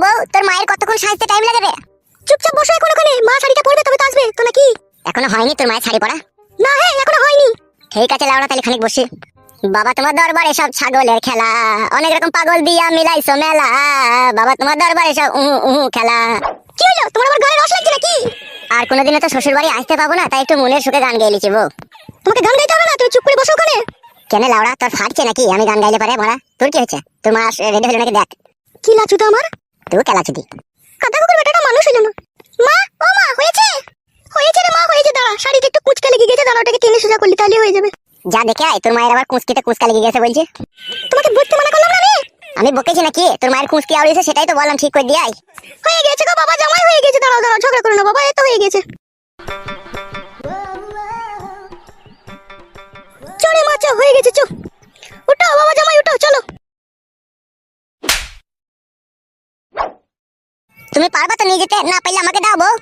বউ, তোর মায়ের কতক্ষণ সাজতে টাইম লাগে রে? চুপচাপ বসে এখন ওখানে, মা শাড়িটা পরবে তবে তো আসবে, তো নাকি? এখনো হয়নি তোর মায়ের শাড়ি পরা? না, হ্যাঁ এখনো হয়নি। ঠিক আছে লাউড়া, তাহলে খানিক বসি। বাবা তোমার দরবারে সব ছাগলের খেলা, অনেক রকম পাগল দিয়া মিলাইছো মেলা। বাবা তোমার দরবারে সব খেলা। কি হলো, তোমার আবার গানে রস লাগছে নাকি? আর কোনোদিনও তো শ্বশুর বাড়ি আসতে পাবো না, তাই একটু মনের সুখে গান গেয়ে লিছি বউ। তোমাকে গান গাইতে হবে না, তুমি চুপ করে বসো ওখানে। কেন লাউড়া, তোর ফাটছে নাকি আমি গান গাইলে পারে? বড়া তোর কি হয়েছে? তোর মা রেডি হলো নাকি দেখ। কি লাচুদা আমার? তুই কেলা চুদি কাদা কুকুর বেটাটা মানুষ হইল না। মা, ও মা, হয়েছে? হয়েছে রে মা, হয়েছে। দাঁড়া, শাড়িতে একটু কুচকা লেগে গেছে, দাঁড়া ওটাকে টেনে সোজা করলি তাহলে হয়ে যাবে। যা দেখে আয়, তোর মায়ের আবার কুচকিতে কুচকা লেগে গেছে বলছে। তোমাকে বলতে মানা করলাম না আমি বকেছি নাকি? তোর মায়ের কুচকি আউড়েছে সেটাই তো বললাম, ঠিক করে দিয়ে আয়। হয়ে গেছে গো বাবা, জামাই হয়ে গেছে। দাঁড়াও দাঁড়াও, ঝগড়া করো না বাবা, এত হয়ে গেছে। চলে মা, চো হয়ে গেছে, চো উঠো বাবা, জামাই উঠো, চলো। তুমি পারবা তো নিয়ে যেতে? না পাইলে আমাকে দাও বউ।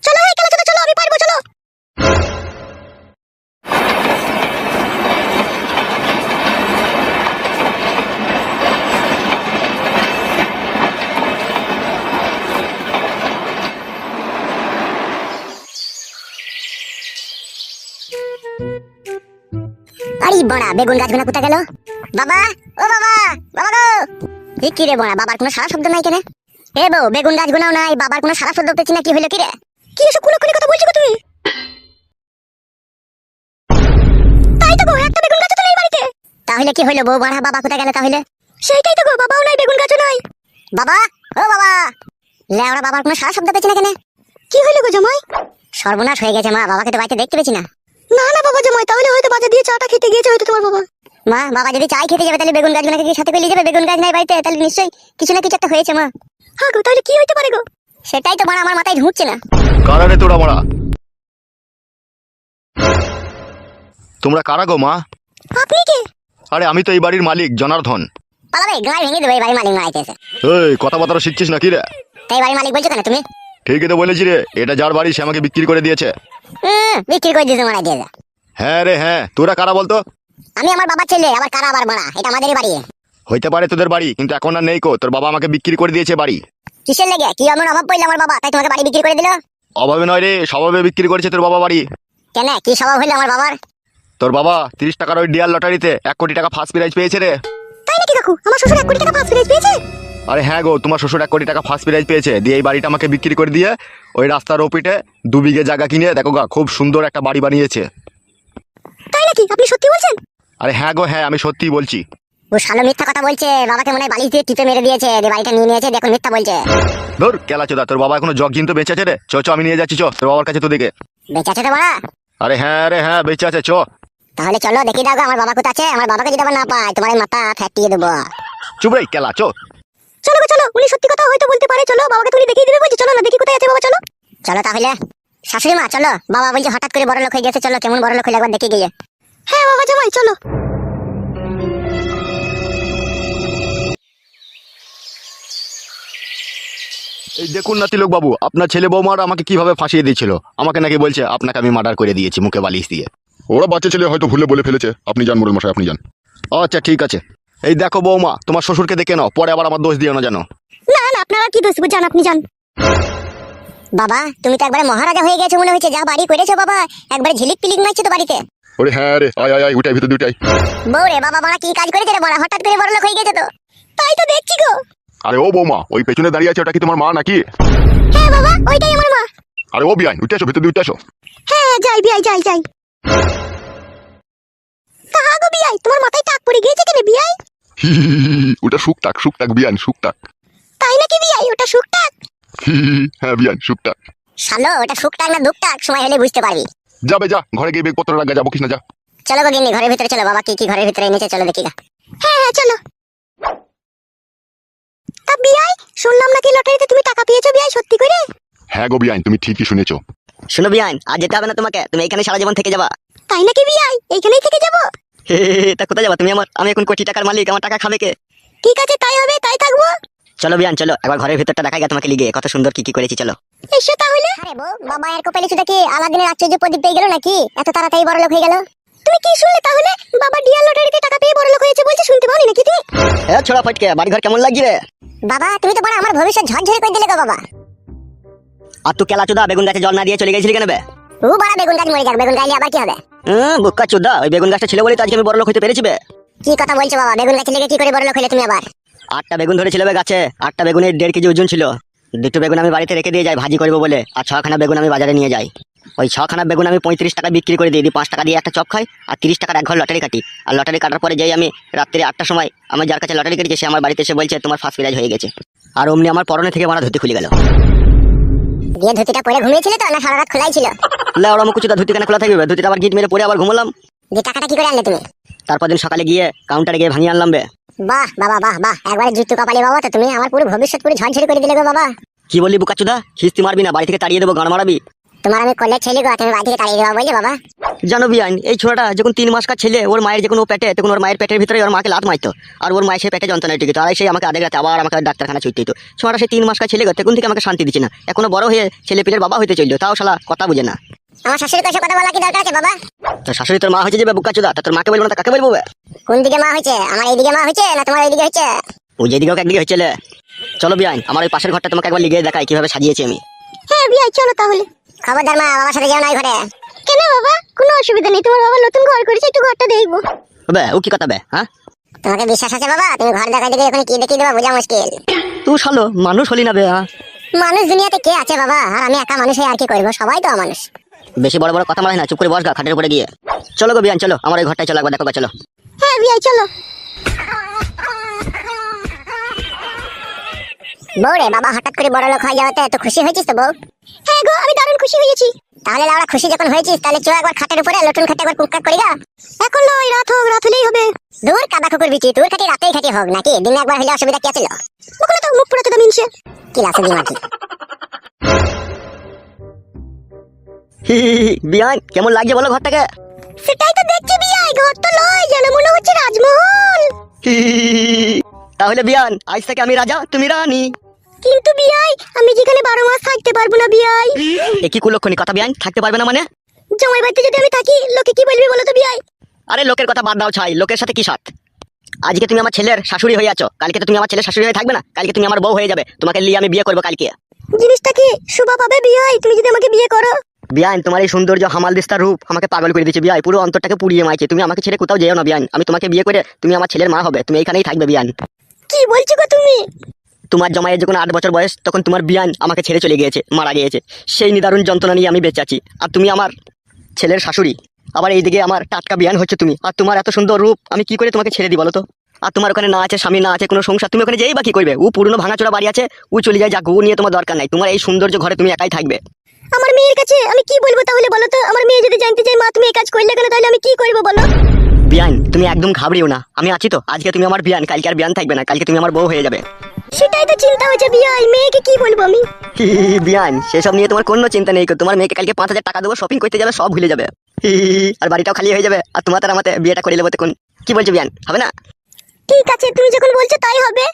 চলো হয়ে গেল, চলো চলো, আমি পারবো, চলো। আরে বড়া, বেগুন গাছগুলো কোথায় গেল? বাবা, ও বাবা, বাবা গো। কি রে বড়া, বাবার কোনো সারা শব্দ নাই কেন? এ বউ, বেগুন গাছগুলোও নাই, বাবার কোনো সারা শব্দ পেয়েছি না, কি হলো কি রে? কি এসব কুলোকুলি কথা বলছো তুমি? তাই তো গো, একটা বেগুন গাছও তো নেই বাড়িতে। তাহলে কি হলো বউ বড়া, বাবা কোথায় গেল তাহলে? সেইটাই তো গো, বাবাও নাই, বেগুন গাছও নাই। বাবা, ও বাবা। লেওড়া, বাবার কোনো সারা শব্দ পেয়েছি না কেন? কি হলো গো জামাই? সর্বনাশ হয়ে গেছে মা, বাবাকে তো বাড়িতে দেখতে পেয়েছি না। না না বাবা জামাই, তাহলে হয়তো বাজার দিয়ে চাটা খেতে গিয়েছে হয়তো তোমার বাবা। মা, বাবা যদি চাই খেতে যাবে তাহলে বেগুন গাছগুলোকে কি সাথে করে নিয়ে যাবে? বেগুন গাছ নাই বাড়িতে, তাহলে নিশ্চয়ই কিছু না কিছু একটা হয়েছে মা। হ্যাঁ গো, তাহলে কি হইতে পারে গো? সেটাই তো বড় আমার মাথায় ঢুকছে না। কারা রে তোরা বড়া? তোমরা কারা গো মা? আপনি কে? আরে আমি তো এই বাড়ির মালিক, জনার্দন। পালাবে, গায়ে ভেঙে দেবে, এই বাড়ির মালিক মারাইতেছে। এই কথাবার্তা শিখছিস নাকি রে? তাই বাড়ির মালিক বলছো কেন তুমি? ঠিকই তো বলেছি রে, এটা যার বাড়ি সে আমাকে বিক্রি করে দিয়েছে। বিক্রি করে দিয়েছে, মারাই দিয়েছে। হ্যাঁ রে হ্যাঁ, তোরা কারা বলতো? আমি আমার বাবার ছেলে, আবার কারা আবার মারা, এটা আমাদেরই বাড়ি। হইতে পারে তোদের বাড়ি, কিন্তু এখন আর নেই কো, তোর বাবা আমাকে বিক্রি করে দিয়েছে বাড়ি। কিসের লেগে? কি এমন অভাব পড়লো আমার বাবা তাই তোমাকে বাড়ি বিক্রি করে দিল? অভাবে নয় রে, স্বভাবে বিক্রি করেছে তোর বাবা বাড়ি। কেন, কি স্বভাব হইলো আমার বাবার? তোর বাবা 30 টাকার ওই ডিয়ার লটারিতে 1 কোটি টাকা ফার্স্ট প্রাইজ পেয়েছে রে। তাই নাকি কাকু? আমার শ্বশুর 1 কোটি টাকা ফার্স্ট প্রাইজ পেয়েছে? আরে হ্যাঁ গো, তোমার শ্বশুর 1 কোটি টাকা ফার্স্ট প্রাইজ পেয়েছে, দিয়ে এই বাড়িটা আমাকে বিক্রি করে দিয়ে ওই রাস্তার ওপিটে 2 বিঘে জায়গা কিনে দেখো গা, খুব সুন্দর একটা বাড়ি বানিয়েছে। তাই নাকি? আপনি সত্যি বলছেন? আরে হ্যাঁ গো হ্যাঁ, আমি সত্যিই বলছি। ও শালো মিথ্যা কথা বলছে, বাবাকে মনে হয় বালিশ দিয়ে টিপে মেরে দিয়েছে, দিয়ে বাড়িটা নিয়ে নিয়েছে, দেখুন মিথ্যা বলছে। ধর কেলা চোদা, তোর বাবা এখনো জগ তো বেঁচে আছে রে। চ চ, আমি নিয়ে যাচ্ছি, চ তোর বাবার কাছে তো দেখে। বেঁচে আছে তো বাড়া? আরে হ্যাঁ রে হ্যাঁ, বেঁচে আছে, চ। তাহলে চলো দেখি দাও আমার বাবা কোথায় আছে, আমার বাবাকে যদি আবার না পাই তোমার এই মাথা ফাটিয়ে দেবো। চুপ রে কেলা, চ। চলো গো চলো, উনি সত্যি কথা হয়তো বলতে পারে, চলো বাবাকে তুমি দেখিয়ে দিবে বলছি, চলো না দেখি কোথায় আছে বাবা, চলো। চলো তাহলে শাশুড়ি মা, চলো, বাবা বলছে হঠাৎ করে বড় লোক হয়ে গেছে, চলো কেমন বড় লোক হলে একবার দেখে গিয়ে। হ্যাঁ বাবা জামাই, চলো। এই দেখুন না তিলক বাবু, আপনার ছেলে বৌমার আমাকে কিভাবে ফাঁসিয়ে দিয়েছিল। আমাকে নাকি বলছে আপনাকে আমি মার্ডার করে দিয়েছি মুখে বালিশ দিয়ে। ওরা বাচ্চা ছেলে হয়তো ভুলে বলে ফেলেছে, আপনি যান মোড়ল মশাই, আপনি যান। আচ্ছা ঠিক আছে। এই দেখো বৌমা, তোমার শ্বশুরকে দেখে নাও, পরে আবার আমার দোষ দিও না জানো। না না, আপনারা কি দোষ বুঝান, আপনি যান। বাবা তুমি তো একবারে মহারাজা হয়ে গেছো মনে হচ্ছে, যা বাড়ি করেছো বাবা, একবারে ঝিলিক পিলিক মারছো তো বাড়িতে। ওরে হ্যাঁ রে, আয় আয় আয়, উঠাই ভিতর দুটাই। বউ রে বাবা, বড়া কি কাজ করেছে রে বড়া, হঠাৎ করে বড় লোক হয়ে গেছে তো। তাই তো দেখছি গো। আরে ও বৌমা, ওই পেছনে দাঁড়িয়ে আছে, ওটা কি তোমার মা নাকি? হ্যাঁ বাবা, ওইটাই আমার মা। আরে ও বিয়াই, উঠে আসো, ভিতর দিয়ে উঠে আসো। হ্যাঁ যাই বিয়াই, যাই যাই। কাহা গো বিয়াই, তোমার মাথায় টাক পড়ে গিয়েছে কেন বিয়াই? হি হি হি হি, ওটা শুকটাক শুকটাক বিয়ান, শুকটাক। তাই নাকি বিয়াই, ওটা শুকটাক? হি হি হি, হ্যাঁ বিয়ান, শুকটাক। শালো, ওটা শুকটাক না দুকটাক সময় হলে বুঝতে পারবি। যাবে যা, ঘরে গিয়ে বেগপত্র রাখা, যাবো কিস না, যা। চলো গো গিন্নি, ঘরের ভিতরে চলো, বাবা কি কি ঘরের ভিতরে এনেছে চলো দেখি গা। হ্যাঁ হ্যাঁ চলো। তা বিয়াই, শুনলাম নাকি লটারিতে তুমি টাকা পেয়েছো বিয়াই, সত্যি করে? হ্যাঁ গো বিয়ান, তুমি ঠিকই শুনেছো। শুনো বিয়ান, আজ যেতে হবে না তোমাকে, তুমি এখানে সারা জীবন থেকে যাবা। তাই নাকি বিয়াই, এইখানেই থেকে যাবো? তা কোথায় যাবা তুমি? আমি এখন কোটি টাকার মালিক, আমার টাকা খাবে কে? ঠিক আছে তাই হবে, তাই থাকবো। চলো বিয়ান চলো, একবার ঘরের ভিতরটা দেখা গেছে তোমাকে লিগে, কত সুন্দর কি কি করেছি, চলো। এসো তাহলে। আরে বউ, বাবা এর কপালে শুধু কি আলাদিনের আশ্চর্য প্রদীপ পেয়ে গেল নাকি, এত তাড়াতাড়ি বড় লোক হয়ে গেল? তুমি কি শুনলে তাহলে? বাবা ডিয়ার লটারিতে টাকা পেয়ে বড় লোক হয়েছে বলছে, শুনতে পাওনি নাকি তুমি? এ ছোড়া ফটকে, বাড়ি ঘর কেমন লাগছে রে? বাবা তুমি তো বড় আমার ভবিষ্যৎ ঝরঝরে করে দিলে গো বাবা। আর তুই কেলা চোদা বেগুন গাছে জল না দিয়ে চলে গেছিলি কেন বে? ও বড় বেগুন গাছ মরে যাক, বেগুন গাইলে আবার কি হবে? বুক্কা চোদা, ওই বেগুন গাছটা ছিল বলে তো আজকে আমি বড় লোক হতে পেরেছি বে। কি কথা বলছো বাবা? বেগুন গাছে লেগে কি করে বড় লোক হলে তুমি আবার? 8টা বেগুন ধরেছিল বে গাছে, 8টা বেগুনের 1.5 কেজি ওজন ছিল। 2টো বেগুন আমি বাড়িতে রেখে দিয়ে যাই ভাজি করবো বলে, আর 6খানা বেগুন আমি বাজারে নিয়ে যাই। ওই 6খানা বেগুন আমি 35 টাকা বিক্রি করে দিই, 5 টাকা দিয়ে একটা চপ খাই, আর 30 টাকার এক ঘর লটারি কাটি। আর লটারি কাটার পরে যাই আমি রাত্রি 8টার সময়, আমি যার কাছে লটারি কেটেছি সে আমার বাড়িতে এসে বলছে তোমার ফার্স্ট প্রাইজ হয়ে গেছে। আর অমনি আমার পরনে থেকে মারা ধুতি খুলে গেল। দিয়ে ধুতিটা পরে ঘুমিয়েছিলে তো না সারা রাত খোলাই ছিল? লেওড়া মুকুচুদা, ধুতি কেন খোলা থাকবে? ধুতিটা আবার গিট মেরে পরে আবার ঘুমলাম। যে টাকাটা কি করে আনলে তুমি? তারপর দিন সকালে গিয়ে কাউন্টারে গিয়ে ভাঙিয়ে আনলাম বে। বাহ বাবা বাহ বাহ, একবারে জুতু কপালে বাবা, তো তুমি আমার পুরো ভবিষ্যৎ পুরো ঝরঝরে করে দিলে গো বাবা। কি বললি বুকাচুদা? খিস্তি মারবি না, বাড়ি থেকে তাড়িয়ে দেবো, গান মারাবি। তোমার আমি কলেজ ছেলে গো, তুমি বাড়ি থেকে তাড়িয়ে দেওয়া বললে বাবা? জানো বিয়ান, এই ছোড়াটা যখন 3 মাস কার ছেলে, ওর মায়ের যখন ও পেটে, তখন ওর মায়ের পেটের ভিতরে ওর মাকে লাত মারতো, আর ওর মায়ের সেই পেটে যন্ত্রণায় টিকিত, আর সেই আমাকে আধে রাতে আবার আমাকে ডাক্তারখানা ছুটতে দিত। ছোড়াটা সেই 3 মাস কার ছেলে গো, তখন থেকে আমাকে শান্তি দিচ্ছে না। এখনো বড় হয়ে ছেলে পিলের বাবা হইতে চললো, তাও শালা কথা বুঝে না। আমার শাশুড়ি কাছে কথা বলা কি দরকার আছে বাবা? তোর শাশুড়ি তোর মা হয়েছে যাবে বুকাচুদা, তা তোর মাকে বলবো না, তা কাকে বলবো বে? কোন দিকে মা হয়েছে? আমার এইদিকে মা হয়েছে না তোমার এইদিকে হয়েছে? ও যেদিকে হোক একদিকে হচ্ছে। চলো বিয়ান, আমার ওই পাশের ঘরটা তোমাকে একবার লিগিয়ে দেখাই কিভাবে সাজিয়েছি আমি। হ্যাঁ বিয়াই চলো তাহলে। খবরদার মা, বাবার সাথে যাও না ঘরে। কেন বাবা? কোনো অসুবিধা নেই, তোমার বাবা নতুন ঘর করেছে, একটু ঘরটা দেখবো। বে ও কি কথা বে? হ্যাঁ, তোমাকে বিশ্বাস আছে বাবা? তুমি ঘর দেখাই দিকে এখন কি দেখিয়ে দেবা বোঝা মুশকিল। তুই শালো মানুষ হলি না বে? হ্যাঁ, মানুষ দুনিয়াতে কে আছে বাবা? আর আমি একা মানুষ হয়ে আর কি করবো? সবাই তো মানুষ। বেশি বড় বড় কথা মারাই না, চুপ করে বস গা খাটের উপরে গিয়ে। চলো গো বিয়ান, চলো আমার ওই ঘরটায় চলো একবার দেখো গা, চলো। হ্যাঁ বিয়াই চলো। বউ রে বাবা, হঠাৎ করে বড় লোক হয়ে যাওয়াতে তো খুশি হয়েছিস তো বউ? হ্যাঁ গো, আমি দারুণ খুশি হয়েছি। তাহলে লাউড়া খুশি যখন হয়েছিস, তাহলে চো একবার খাটের উপরে লটুন খাটে একবার কুককাট করি গা। এখন নয়, রাত হোক, রাত হলেই হবে। দূর কাদা কুকুর বিচি, তোর খাটি রাতেই খাটি হোক নাকি, দিনে একবার হলে অসুবিধা কি ছিল? বকলে তো মুখ পুরাতে দাম ইনছে কি লাসে দি মাটি। বিয়ান কেমন লাগছে বলো ঘরটাকে? সেটাই তো দেখছি বিয়াই, ঘর তো লয়, যেন মনে হচ্ছে রাজমহল। তাহলে বিয়ান আজ থেকে আমি রাজা, তুমি রানী। কিন্তু বিয়াই, আমি যেখানে 12 মাস থাকতে পারবো না বিয়াই। এ কি কুলক্ষণী কথা বিয়ান, থাকতে পারবে না মানে? জামাই বাড়িতে যদি আমি থাকি, লোকে কি বলবে বলো তো বিয়াই? আরে লোকের কথা বাদ দাও ছাই, লোকের সাথে কি সাথ? আজকে তুমি আমার ছেলের শাশুড়ি হয়ে আছো, কালকে তো তুমি আমার ছেলের শাশুড়ি হয়ে থাকবে না, কালকে তুমি আমার বউ হয়ে যাবে, তোমাকে নিয়ে আমি বিয়ে করবো কালকে। জিনিসটা কি শোভা পাবে বিয়াই তুমি যদি আমাকে বিয়ে করো? বিয়ান তোমার এই সৌন্দর্য হামাল দিস্তার রূপ আমাকে পাগল করে দিচ্ছে বিয়াই, পুরো অন্তরটাকে পুড়িয়ে মাইছে। তুমি আমাকে ছেড়ে কোথাও যেও না বিয়ান, আমি তোমাকে বিয়ে করে তুমি আমার ছেলের মা হবে, তুমি এইখানেই থাকবে বিয়ান। কি বলছো গো তুমি? তোমার জামাইয়ের যখন 8 বছর বয়স, তখন তোমার বিয়ান আমাকে ছেড়ে চলে গিয়েছে, মারা গিয়েছে। সেই নিদারুণ যন্ত্রণা নিয়ে আমি বেঁচে আছি, আর তুমি আমার ছেলের শাশুড়ি। আবার এইদিকে আমার টাটকা বিয়ান হচ্ছে তুমি, আর তোমার এত সুন্দর রূপ আমি কি করে তোমাকে ছেড়ে দিই বলো তো? আর তোমার ওখানে না আছে স্বামী, না আছে কোনো সংসার, তুমি ওখানে যেই বা কি করবে? ও পুরনো ভাঙাচোরা বাড়ি আছে, ও চলে যায়, যাক, ও নিয়ে তোমার দরকার নাই। তোমার এই সৌন্দর্য ঘরে তুমি একাই থাকবে। আমার মেয়ের কাছে আমি কি বলবো তাহলে বলো তো? আমার মেয়ে যদি জানতে চায় মা তুমি এই কাজ করলে কেন, তাহলে আমি কি করবো বলো? বিয়ান তুমি একদম ঘাবড়িও না, আমি আছি তো। আজকে তুমি আমার বিয়ান, কালকে আর বিয়ান থাকবে না, কালকে তুমি আমার বউ হয়ে যাবে। সেটাই তো চিন্তা হচ্ছে বিয়াই, মেয়েকে কি বলবো আমি? বিয়ান সেসব নিয়ে তোমার কোনো চিন্তা নেই, তোমার মেয়েকে কালকে 5000 টাকা দেবো, শপিং করতে যাবে, সব ভুলে যাবে। আর বাড়িটাও খালি হয়ে যাবে, আর তোমার তার আমাতে বিয়েটা করে নেবো তখন। কি বলছো বিয়ান, হবে না? ঠিক আছে, তুমি যখন বলছো তাই হবে।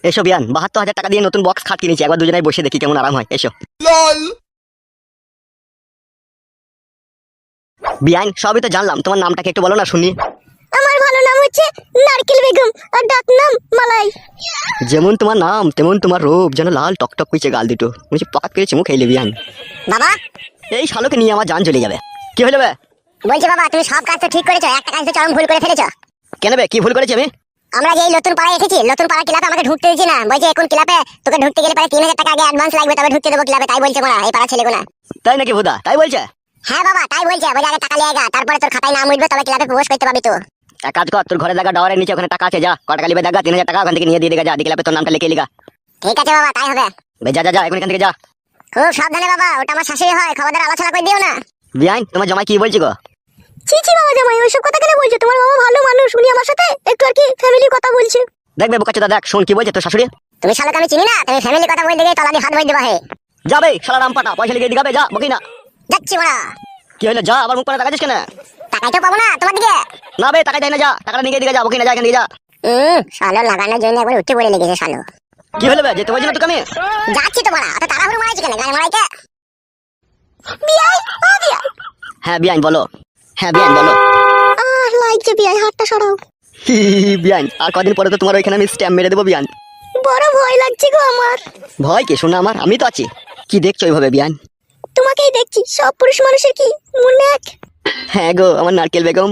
এসো বিয়ান, 72,000 টাকা দিয়ে নতুন বক্স খাট কিনেছি, একবার দুজনে বসে দেখি কেমন আরাম হয়, এসো। বিয়ান সবই তো জানলাম, তোমার নামটাকে একটু বলো না শুনি। আমার ভালো নাম হচ্ছে নারকেল বেগম, আর ডাক নাম মালাই। যেমন তোমার নাম তেমন তোমার রূপ, যেন লাল টকটক কইছে গাল দুটো, বুঝি পকাত করে চুমু খেয়ে বিয়ান। বাবা, এই শালোকে নিয়ে আমার জান চলে যাবে। কি হলো বে? বলছি বাবা, তুমি সব কাজ তো ঠিক করেছো, একটা কাজ তো চরম ভুল করে ফেলেছো। কেন বে, কি ভুল করেছি আমি? আমরা যে এই নতুন পাড়ায় এসেছি, নতুন পাড়া ক্লাবে আমাকে ঢুকতে দিচ্ছি না, বলছে এখন ক্লাবে তোকে ঢুকতে গেলে পরে 3000 টাকা আগে অ্যাডভান্স লাগবে, তবে ঢুকতে দেবো ক্লাবে, তাই বলছে। কোনা এই পাড়া ছেলেগুনা। তাই নাকি ভুদা, তাই বলছে? হ্যাঁ বাবা তাই বলছে, বলে আগে টাকা লিয়ে গা, তারপরে তোর খাতায় নাম উঠবে, তবে ক্লাবে প্রবেশ করতে পারবি তো। এক কাজ কর, তোর ঘরে দেখা ডরের নিচে ওখানে টাকা আছে, যা কটা লিবে দেখা, 3000 টাকা ওখান থেকে নিয়ে দিয়ে দেখা, যা দিকে তোর নামটা লিখে লিগা। ঠিক আছে বাবা, তাই হবে। যা যা যা, এখন এখান থেকে যা। খুব সাবধানে বাবা, ওটা আমার শাশুড়ি হয়, খবরদার আলোচনা করে দিও না। বিয়ান তোমার জামাই কি বলছি গো? ছি ছি বাবা, জামাই ওইসব কথা কেন বলছো? তোমার বাবা ভালো মানুষ, উনি আমার সাথে একটু আর কি ফ্যামিলির কথা বলছে। দেখবে বোকাচোদা, দেখ শোন কি বলছে তোর শাশুড়ি। তুমি শালাকে আমি চিনি না, তুমি ফ্যামিলির কথা বলতে গিয়ে তলা দিয়ে হাত ভরে দেবা। হে যাবে শালা রাম পাটা, পয়সা লিখে দিগাবে, যা বকি না। যাচ্ছি বড়া। কি হলো, যা, আবার মুখ করে তাকাচ্ছিস কেন? টাকাই তো পাবো না তোমার দিকে। না বে, টাকা দেয় না, যা টাকাটা নিয়ে দিকে, যা বকি না, যা এখান থেকে যা। শালো লাগানোর জন্য একবার উঠে পড়ে লেগেছে শালো। কি হলো বে, যেতে বলছি না তোকে আমি? যাচ্ছি তো বড়া, অত তাড়াহুড়ো মারাইছি কেন? গাড়ি মারাইতে বিয়াই, ও বিয়াই। হ্যাঁ বিয়ান বলো, হ্যাঁ বিয়ান বলো। লাগছে বিয়াই, হাতটা সরাও। বিয়ান, আর কদিন পরে তো তোমার ওইখানে আমি স্ট্যাম্প মেরে দেবো বিয়ান। বড় ভয় লাগছে গো আমার। ভয় কে শোনা আমার, আমি তো আছি। কি দেখছো ওইভাবে বিয়ান? তোমাকেই দেখছি, সব পুরুষ মানুষের কি মনে এক। হ্যাঁ গো আমার নারকেল বেগম।